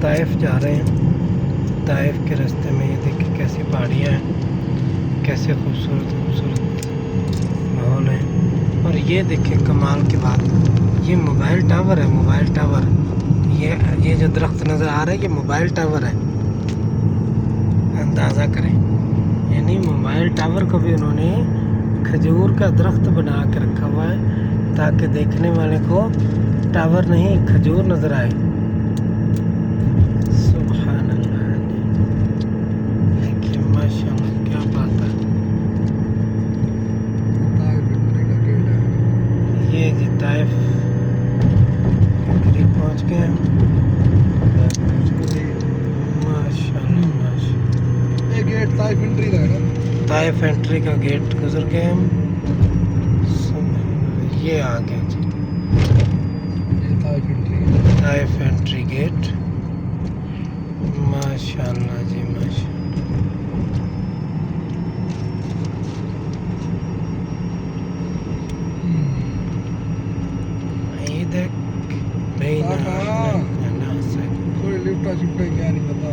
Taif जा रहे हैं। ताइफ के रास्ते में ये देखिए कैसी पहाड़ियाँ हैं, कैसे खूबसूरत खूबसूरत माहौल है। और ये देखिए कमाल की बात, ये मोबाइल टावर है, मोबाइल टावर। ये जो दरख्त नज़र आ रहा है ये मोबाइल टावर है, अंदाज़ा करें। यानी मोबाइल टावर को भी उन्होंने खजूर का दरख्त बना के रखा हुआ है ताकि देखने वाले को टावर नहीं खजूर नज़र आए। सुभान अल्लाह, देखिए माशाल्लाह क्या बात है। ये जी ताइफ के करीब पहुंच गए हैं। माशाल्लाह माशाल्लाह, ये गेट ताइफ एंट्री का है ना, ताइफ एंट्री का गेट गुजर गए हम। ये आ गए जी ये Taif entry. Taif entry gate. माशाल्लाह जी माशाल्लाह। ये देख कोई लिफ्ट शिफ्ट क्या नहीं पता।